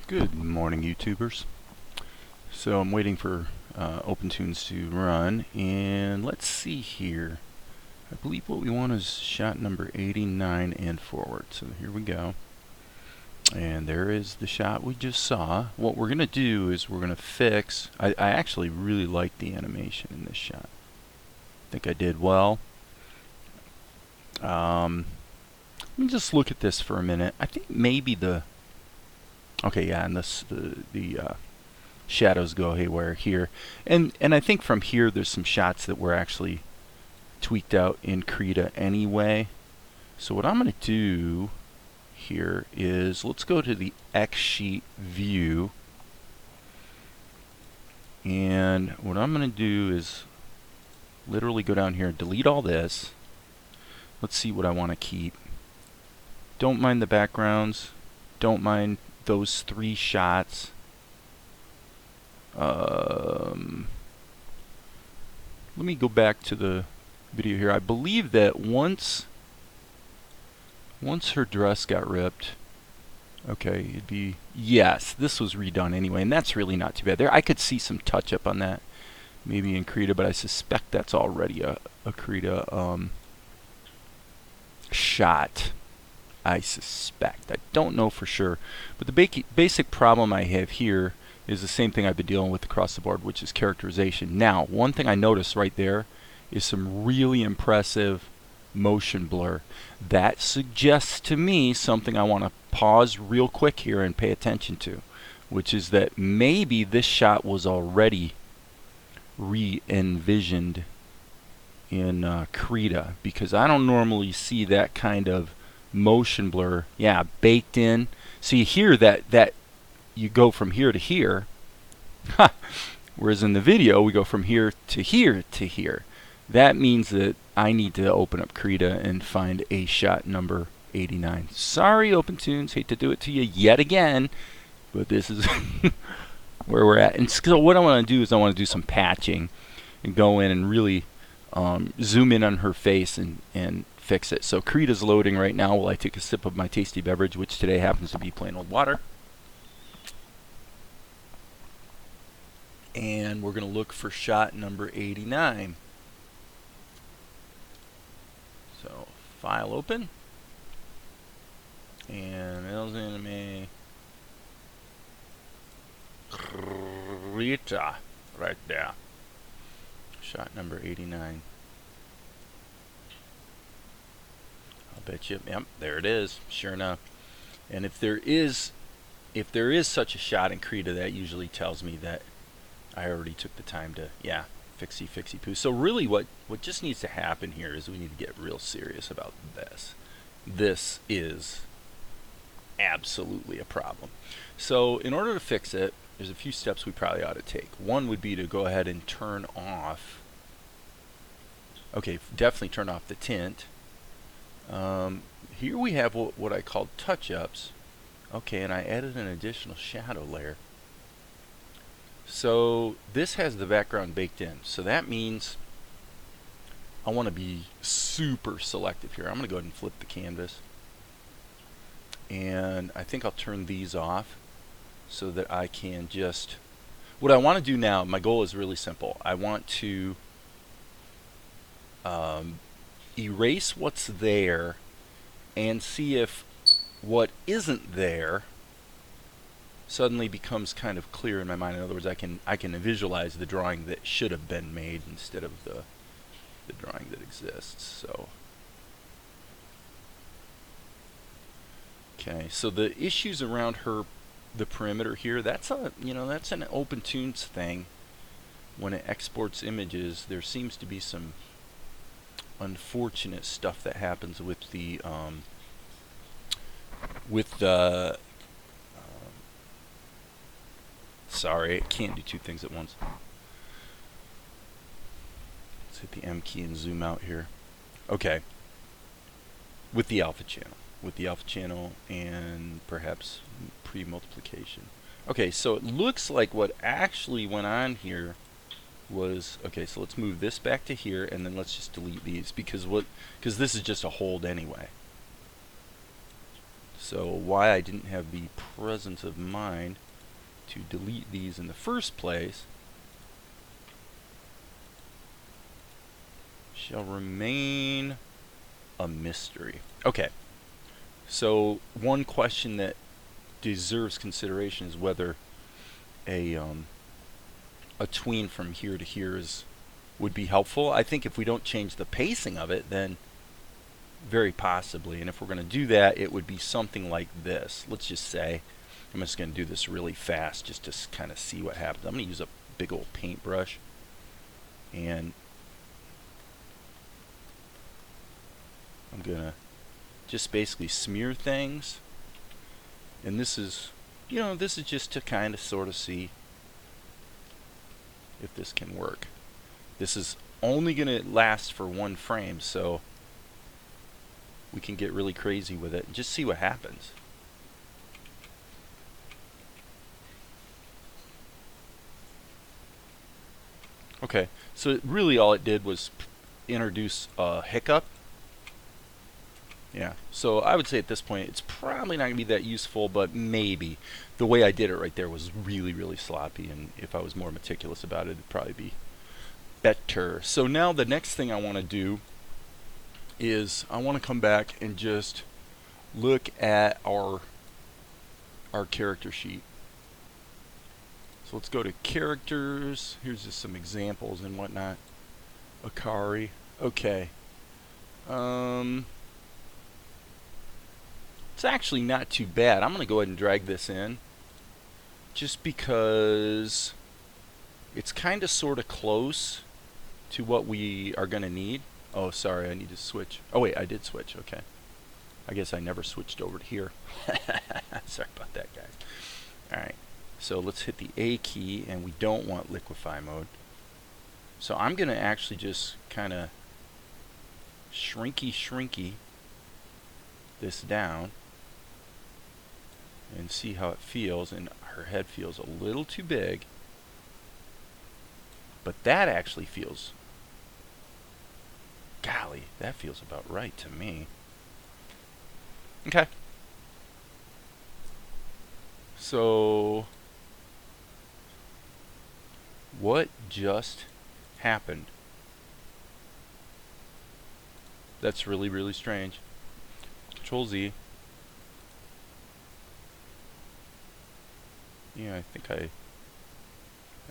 Good morning, YouTubers. So I'm waiting for OpenTunes to run, and let's see here. I believe what we want is shot number 89 and forward. So here we go. And there is the shot we just saw. What we're going to do is we're going to fix... I actually really like the animation in this shot. I think I did well. Let me just look at this for a minute. I think maybe the... Okay, yeah, and the shadows go haywire here. And I think from here there's some shots that were actually tweaked out in Krita anyway. So what I'm going to do here is, let's go to the X sheet view. And what I'm going to do is literally go down here and delete all this. Let's see what I want to keep. Don't mind the backgrounds. Don't mind those three shots. Let me go back to the video here. I believe that once her dress got ripped, okay, it'd be, yes, this was redone anyway, and that's really not too bad. There, I could see some touch up on that, maybe in Krita, but I suspect that's already a Krita shot. I suspect. I don't know for sure. But the basic problem I have here is the same thing I've been dealing with across the board, which is characterization. Now, one thing I noticed right there is some really impressive motion blur. That suggests to me something I want to pause real quick here and pay attention to, which is that maybe this shot was already re-envisioned in Krita, because I don't normally see that kind of motion blur, yeah, baked in. So you hear that you go from here to here, whereas in the video we go from here to here to here. That means that I need to open up Krita and find a shot number 89. Sorry, OpenTunes, hate to do it to you yet again, but this is where we're at. And so what I want to do is I want to do some patching and go in and really zoom in on her face and fix it. So Krita's loading right now while I take a sip of my tasty beverage, which today happens to be plain old water. And we're going to look for shot number 89. So file open. And there's anime Krita right there. Shot number 89. Bet you, yep, there it is, sure enough. And if there is such a shot in Krita, that usually tells me that I already took the time to, yeah, fixie poo. So really what just needs to happen here is we need to get real serious about this. This is absolutely a problem. So in order to fix it, there's a few steps we probably ought to take. One would be to go ahead and turn off, okay, definitely turn off the tint. Here we have what I call touch-ups. Okay, and I added an additional shadow layer. So this has the background baked in. So that means I want to be super selective here. I'm going to go ahead and flip the canvas. And I think I'll turn these off so that I can just... What I want to do now, my goal is really simple. I want to erase what's there and see if what isn't there suddenly becomes kind of clear in my mind. In other words, I can visualize the drawing that should have been made instead of the drawing that exists. So okay, so the issues around the perimeter here, that's an OpenTunes thing. When it exports images, there seems to be some unfortunate stuff that happens with the sorry, I can't do two things at once. Let's hit the M key and zoom out here. Okay, with the alpha channel and perhaps pre-multiplication. Okay, so it looks like what actually went on here was, okay, so let's move this back to here, and then let's just delete these, because this is just a hold anyway. So why I didn't have the presence of mind to delete these in the first place shall remain a mystery. Okay, so one question that deserves consideration is whether a tween from here to here would be helpful. I think if we don't change the pacing of it, then very possibly. And if we're going to do that, it would be something like this. Let's just say, I'm just going to do this really fast just to kind of see what happens. I'm going to use a big old paintbrush, and I'm going to just basically smear things. And this is, this is just to kind of sort of see if this can work. This is only going to last for one frame, so we can get really crazy with it and just see what happens. Okay, so really all it did was introduce a hiccup. Yeah, so I would say at this point it's probably not going to be that useful, but maybe. The way I did it right there was really, really sloppy, and if I was more meticulous about it, it'd probably be better. So now the next thing I want to do is I want to come back and just look at our character sheet. So let's go to characters. Here's just some examples and whatnot. Akari. Okay. It's actually not too bad. I'm going to go ahead and drag this in just because it's kind of sort of close to what we are going to need. Oh, sorry, I need to switch. Oh, wait, I did switch. Okay. I guess I never switched over to here. Sorry about that, guys. All right. So let's hit the A key, and we don't want liquefy mode. So I'm going to actually just kind of shrinky this down and see how it feels. And her head feels a little too big, but that actually feels, golly, that feels about right to me. Okay. So what just happened? That's really, really strange. Control Z. Yeah, I think I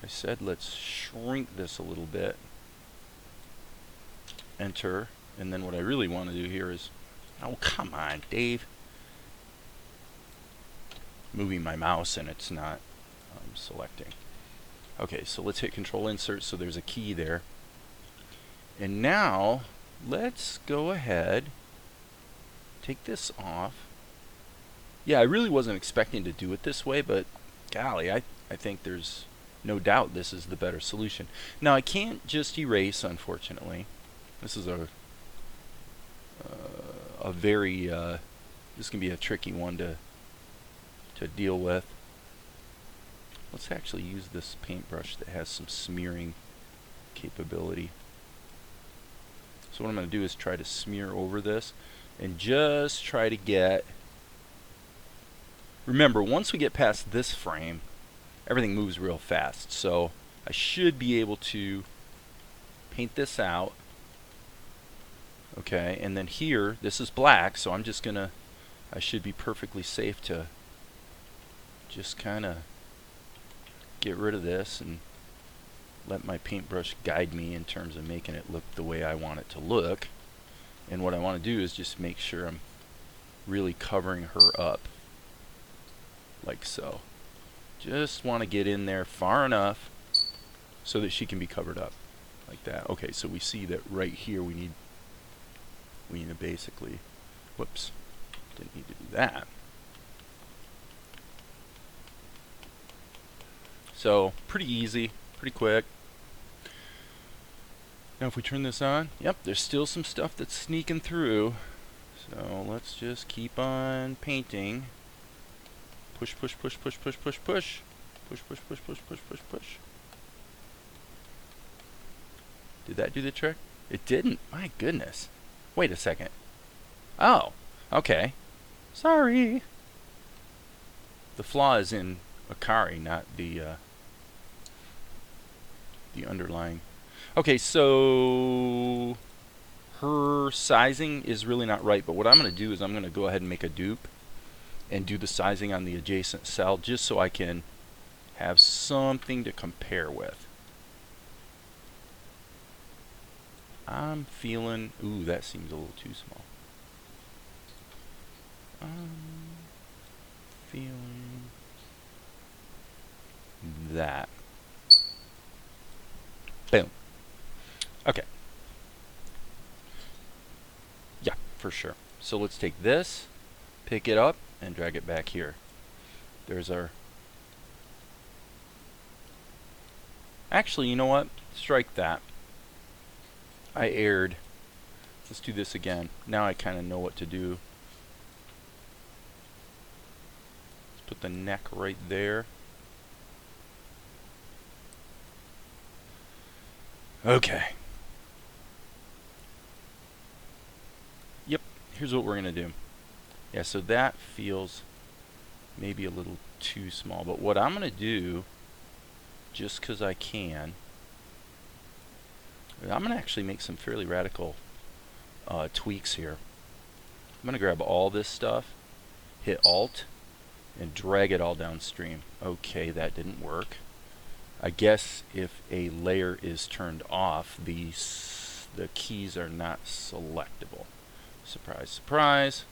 said let's shrink this a little bit. Enter. And then what I really want to do here is, oh, come on, Dave. Moving my mouse and it's not selecting. Okay, so let's hit Control Insert so there's a key there. And now let's go ahead, take this off. Yeah, I really wasn't expecting to do it this way, but golly, I think there's no doubt this is the better solution. Now I can't just erase, unfortunately. This is a very this can be a tricky one to deal with. Let's actually use this paintbrush that has some smearing capability. So what I'm going to do is try to smear over this and just try to get, remember, once we get past this frame, everything moves real fast. So I should be able to paint this out. Okay, and then here, this is black, so I'm just going to, I should be perfectly safe to just kind of get rid of this and let my paintbrush guide me in terms of making it look the way I want it to look. And what I want to do is just make sure I'm really covering her up like so. Just want to get in there far enough so that she can be covered up like that. Okay, so we see that right here we need to basically, whoops, didn't need to do that. So pretty easy, pretty quick. Now if we turn this on, yep, there's still some stuff that's sneaking through. So let's just keep on painting. Push, push, push, push, push, push, push. Push, push, push, push, push, push, push. Did that do the trick? It didn't. My goodness. Wait a second. Oh, okay. Sorry. The flaw is in Akari, not the underlying. Okay, so her sizing is really not right, but what I'm going to do is I'm going to go ahead and make a dupe and do the sizing on the adjacent cell just so I can have something to compare with. I'm feeling, ooh, that seems a little too small. I'm feeling that. Boom. Okay. Yeah, for sure. So let's take this, pick it up, and drag it back here. There's our... Actually, you know what? Strike that. I erred. Let's do this again. Now I kind of know what to do. Let's put the neck right there. Okay. Yep, here's what we're going to do. Yeah, so that feels maybe a little too small. But what I'm going to do, just because I can, I'm going to actually make some fairly radical tweaks here. I'm going to grab all this stuff, hit Alt, and drag it all downstream. Okay, that didn't work. I guess if a layer is turned off, the keys are not selectable. Surprise, surprise.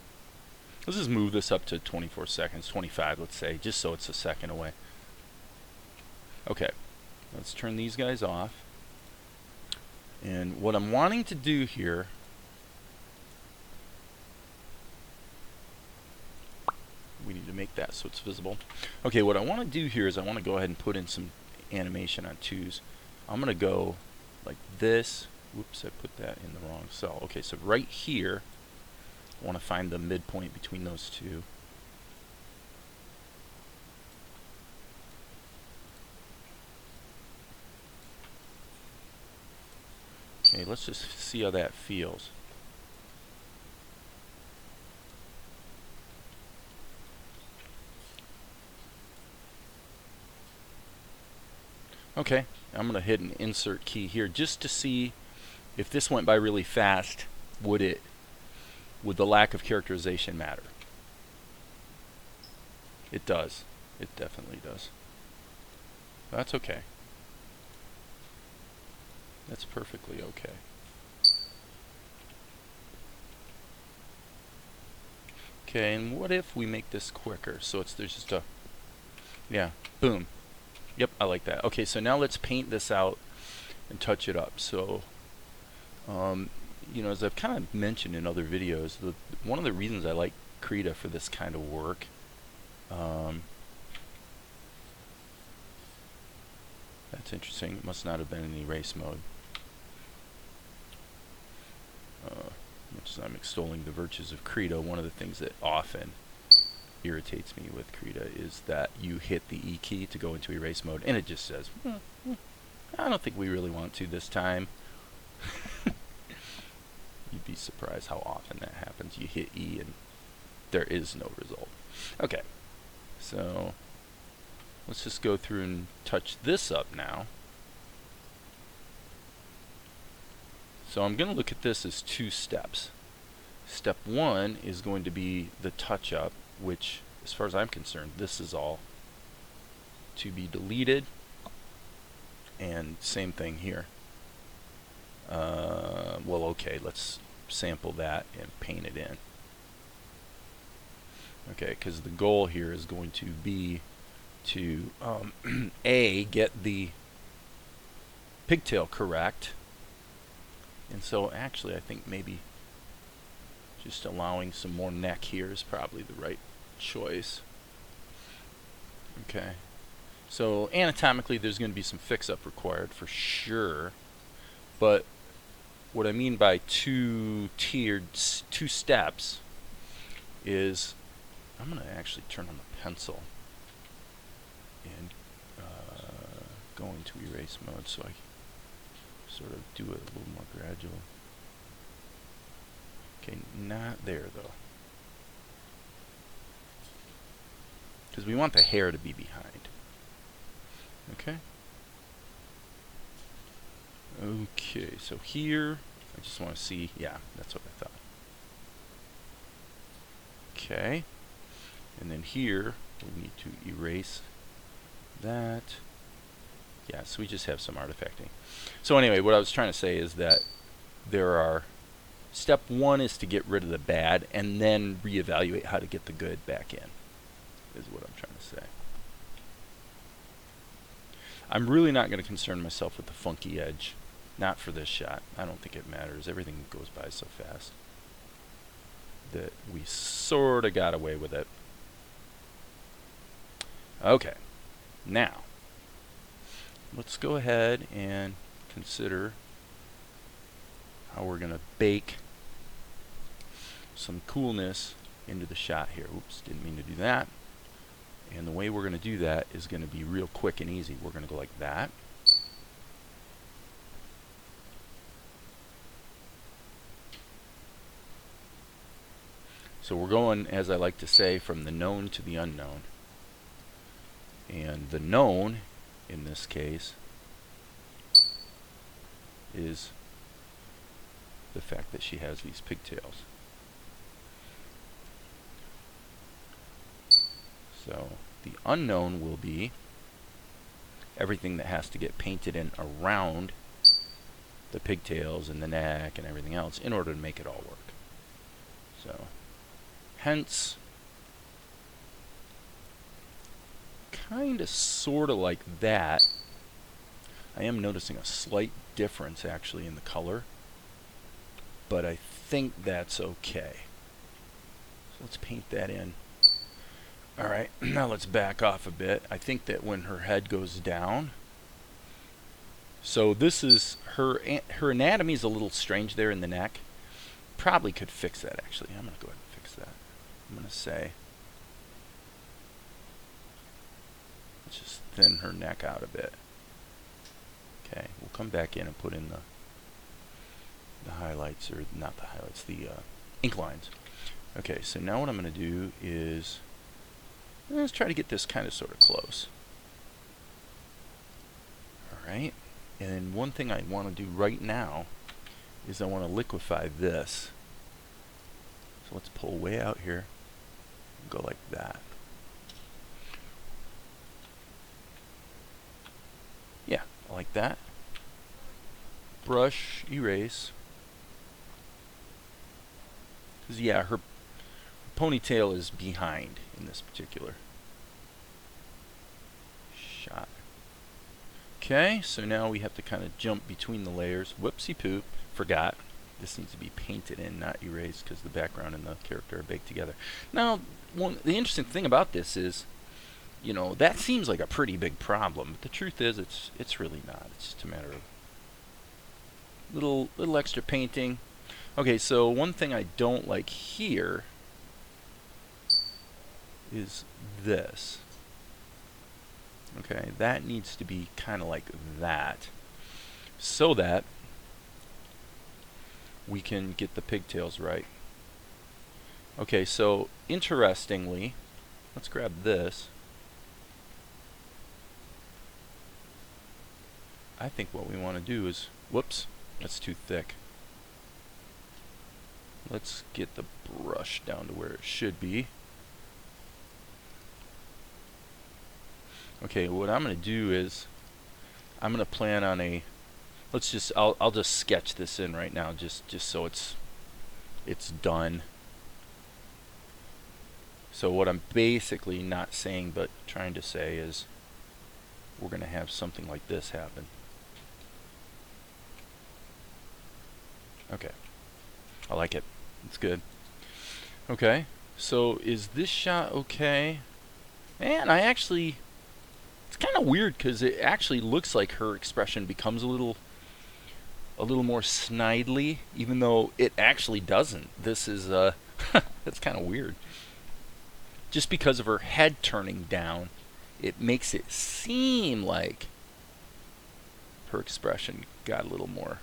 Let's just move this up to 24 seconds, 25 let's say, just so it's a second away. Okay, let's turn these guys off. And what I'm wanting to do here, we need to make that so it's visible. Okay, what I want to do here is I want to go ahead and put in some animation on twos. I'm going to go like this. Whoops, I put that in the wrong cell. Okay, so right here, I want to find the midpoint between those two. Okay, let's just see how that feels. Okay, I'm going to hit an insert key here just to see if this went by really fast, would the lack of characterization matter? It does. It definitely does. That's okay. That's perfectly okay. Okay, and what if we make this quicker? So there's just a, yeah, boom. Yep, I like that. Okay, so now let's paint this out and touch it up. So, you know, as I've kind of mentioned in other videos, one of the reasons I like Krita for this kind of work, that's interesting. It must not have been in erase mode. Much as I'm extolling the virtues of Krita, one of the things that often irritates me with Krita is that you hit the E key to go into erase mode and it just says, I don't think we really want to this time. You'd be surprised how often that happens. You hit E and there is no result. Okay, so let's just go through and touch this up now. So I'm going to look at this as two steps. Step one is going to be the touch up, which, as far as I'm concerned, this is all to be deleted. And same thing here. Well, okay, let's sample that and paint it in. Okay, because the goal here is going to be to A, get the pigtail correct. And so actually I think maybe just allowing some more neck here is probably the right choice. Okay, so anatomically there's going to be some fix-up required for sure, but what I mean by two steps is I'm going to actually turn on the pencil and go into erase mode so I sort of do it a little more gradual. Okay, not there though. because we want the hair to be behind. Okay. Okay, so here, I just want to see, yeah, that's what I thought. Okay. And then here, we need to erase that. Yeah, so we just have some artifacting. So anyway, what I was trying to say is that there are, step one is to get rid of the bad and then reevaluate how to get the good back in, is what I'm trying to say. I'm really not going to concern myself with the funky edge. Not for this shot. I don't think it matters. Everything goes by so fast that we sort of got away with it. Okay. Now, let's go ahead and consider how we're going to bake some coolness into the shot here. Oops, didn't mean to do that. And the way we're going to do that is going to be real quick and easy. We're going to go like that. So we're going, as I like to say, from the known to the unknown. And the known, in this case, is the fact that she has these pigtails. So the unknown will be everything that has to get painted in around the pigtails and the neck and everything else in order to make it all work. So hence, kind of sort of like that. I am noticing a slight difference actually in the color, but I think that's okay. So let's paint that in. Alright, now let's back off a bit. I think that when her head goes down, so this is her anatomy is a little strange there in the neck. Probably could fix that actually. I'm going to go ahead and fix that. I'm going to say, let's just thin her neck out a bit. Okay, we'll come back in and put in the highlights, or not the highlights, the ink lines. Okay, so now what I'm going to do is, let's try to get this kind of sort of close. Alright, and one thing I want to do right now is I want to liquefy this. So let's pull way out here and go like that. Yeah, like that. Brush, erase. Because yeah, her ponytail is behind in this particular shot. Okay, so now we have to kind of jump between the layers. Whoopsie poop, forgot. This needs to be painted in, not erased, because the background and the character are baked together. Now, the interesting thing about this is, you know, that seems like a pretty big problem, but the truth is it's really not. It's just a matter of little extra painting. Okay, so one thing I don't like here is this. Okay, that needs to be kind of like that, so that we can get the pigtails right. Okay, so interestingly, let's grab this. I think what we want to do is, whoops, that's too thick. Let's get the brush down to where it should be. Okay, what I'm going to do is I'm going to plan on a, let's just, I'll just sketch this in right now just so it's done. So what I'm basically not saying but trying to say is we're going to have something like this happen. Okay, I like it. It's good. Okay, so is this shot okay? And I actually, it's kind of weird because it actually looks like her expression becomes a little more snidely, even though it actually doesn't. This is that's kind of weird. Just because of her head turning down, it makes it seem like her expression got a little more.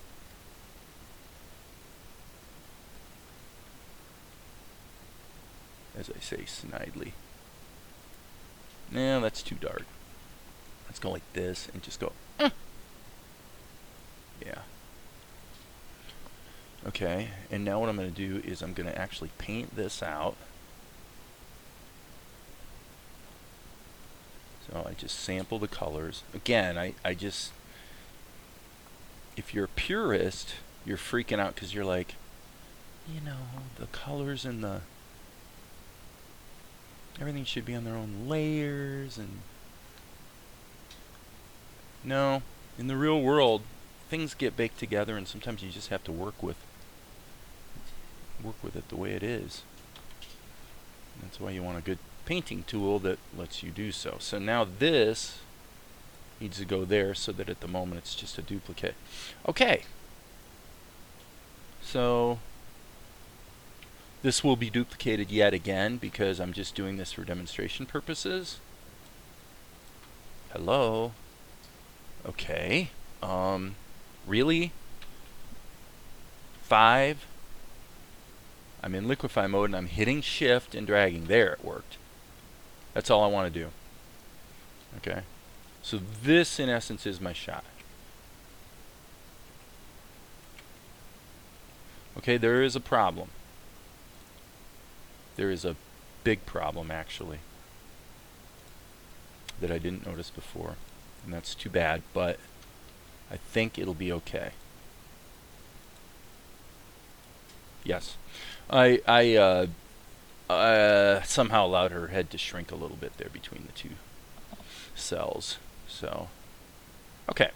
As I say, snidely. No, that's too dark. Let's go like this and just go. Yeah. Okay, and now what I'm going to do is I'm going to actually paint this out. So I just sample the colors. Again, I just, if you're a purist, you're freaking out because you're like, you know, the colors and the, everything should be on their own layers. And no, in the real world, things get baked together, and sometimes you just have to work with it the way it is. That's why you want a good painting tool that lets you do so. So now this needs to go there so that at the moment it's just a duplicate. Okay. So this will be duplicated yet again because I'm just doing this for demonstration purposes. Hello. Okay. Really? 5. I'm in liquify mode and I'm hitting shift and dragging. There, it worked. That's all I want to do. Okay. So this in essence is my shot. Okay, there is a problem. There is a big problem actually that I didn't notice before. And that's too bad, but I think it'll be okay. Yes. I somehow allowed her head to shrink a little bit there between the two cells. So, okay.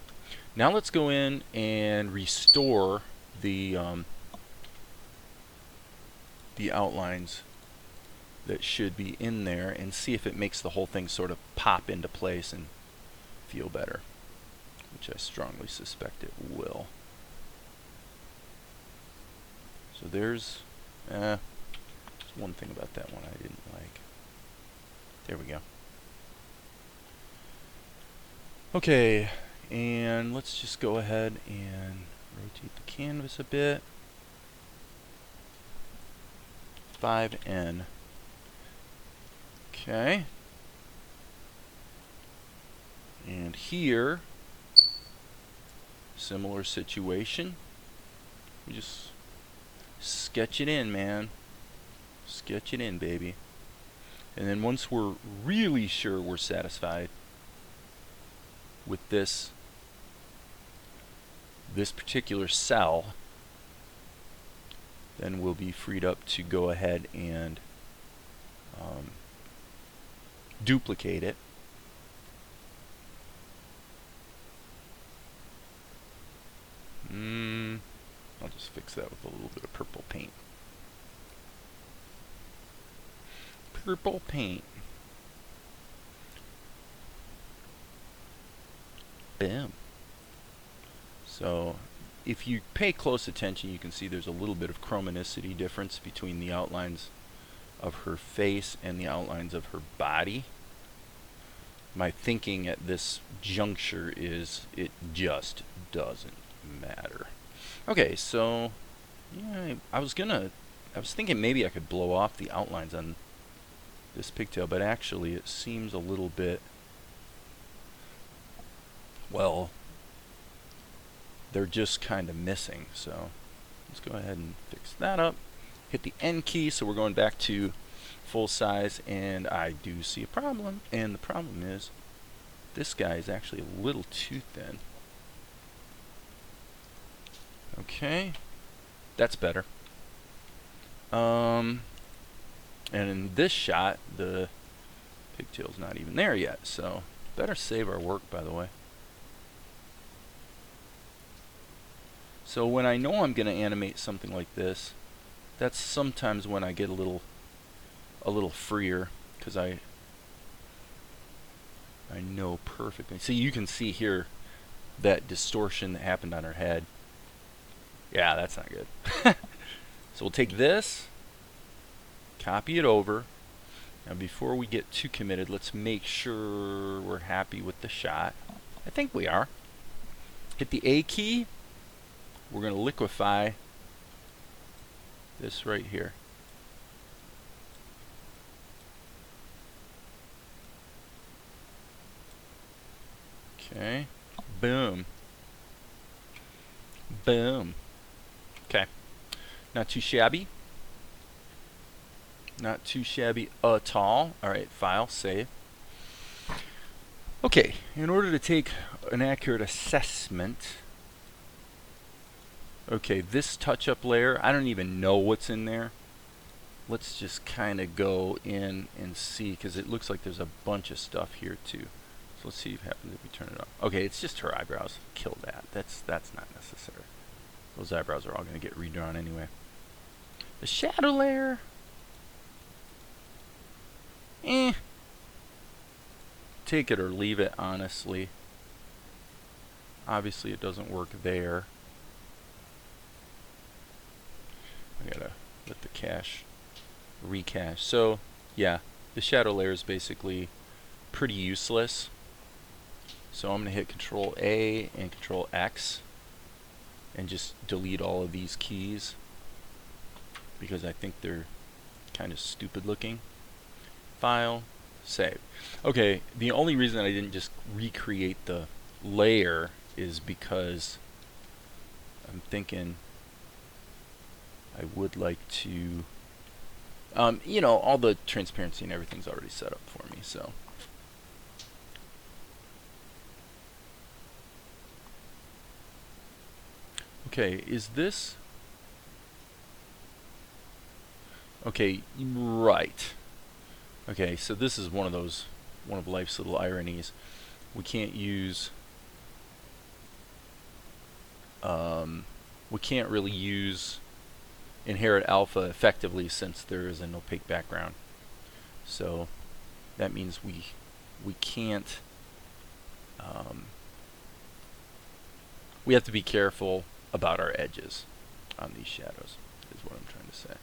Now let's go in and restore the outlines that should be in there and see if it makes the whole thing sort of pop into place and feel better, which I strongly suspect it will. So there's one thing about that one I didn't like. There we go. Okay, and let's just go ahead and rotate the canvas a bit. 5N. Okay. And here, similar situation. We just sketch it in, man. Sketch it in, baby. And then once we're really sure we're satisfied with this particular cell, then we'll be freed up to go ahead and duplicate it. I'll just fix that with a little bit of purple paint. Purple paint. Bam. So if you pay close attention, you can see there's a little bit of chromaticity difference between the outlines of her face and the outlines of her body. My thinking at this juncture is it just doesn't matter. Okay, so yeah, I was thinking maybe I could blow off the outlines on this pigtail, but actually it seems a little bit, well, they're just kind of missing. So let's go ahead and fix that up. Hit the N key, so we're going back to full size, and I do see a problem, and the problem is this guy is actually a little too thin. Okay, that's better. And in this shot, the pigtail's not even there yet, so better save our work, by the way. So when I know I'm going to animate something like this, that's sometimes when I get a little freer, because I know perfectly. See, you can see here that distortion that happened on her head. Yeah, that's not good. So we'll take this, copy it over. Now before we get too committed, let's make sure we're happy with the shot. I think we are. Hit the A key. We're going to liquefy this right here. Okay. Boom. Boom. Okay. Not too shabby. Not too shabby at all. Alright, file, save. Okay, in order to take an accurate assessment, okay, this touch-up layer, I don't even know what's in there. Let's just kind of go in and see, because it looks like there's a bunch of stuff here too. So let's see what happens if we turn it off. Okay, it's just her eyebrows. Kill that. That's not necessary. Those eyebrows are all going to get redrawn anyway. The shadow layer. Take it or leave it, honestly. Obviously it doesn't work there. I gotta let the cache recache. So yeah, the shadow layer is basically pretty useless. So I'm gonna hit Control A and Control X and just delete all of these keys because I think they're kind of stupid looking. File, save. Okay, the only reason I didn't just recreate the layer is because I'm thinking I would like to, you know, all the transparency and everything's already set up for me, so. Okay, is this? Okay, right. Okay, so this is one of life's little ironies. We can't use, we can't really use inherit alpha effectively since there is an opaque background. So that means we can't, we have to be careful about our edges on these shadows, is what I'm trying to say.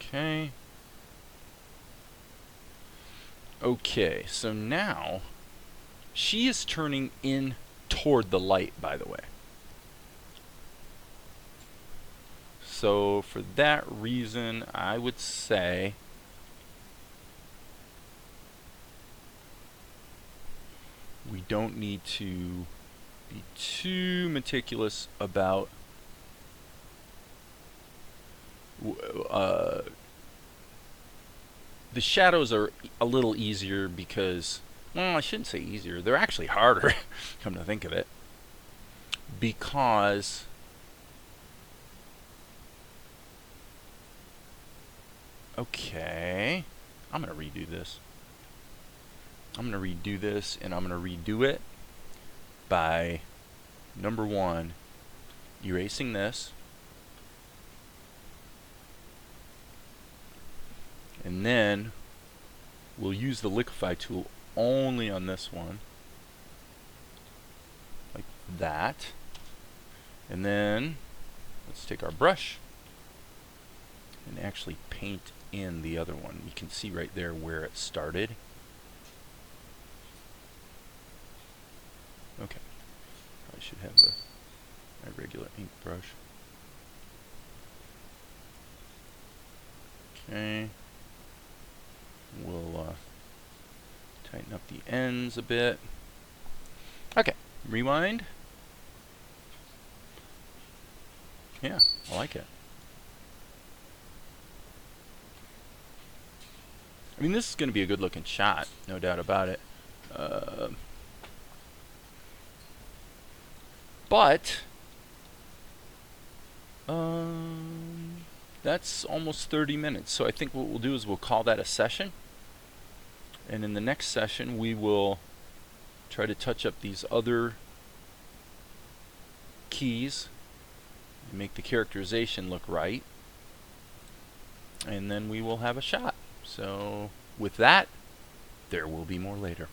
Okay. Okay, so now she is turning in toward the light, by the way. So for that reason, I would say we don't need to be too meticulous about the shadows are a little easier because, well, I shouldn't say easier. They're actually harder, come to think of it, because okay, I'm going to redo this. I'm going to redo this, and I'm going to redo it by, number one, erasing this. And then we'll use the liquefy tool only on this one, like that. And then let's take our brush and actually paint in the other one. You can see right there where it started. Okay, I should have my regular ink brush. Okay. We'll tighten up the ends a bit. Okay, rewind. Yeah, I like it. I mean, this is going to be a good looking shot, no doubt about it. But that's almost 30 minutes. So I think what we'll do is we'll call that a session. And in the next session, we will try to touch up these other keys and make the characterization look right. And then we will have a shot. So with that, there will be more later.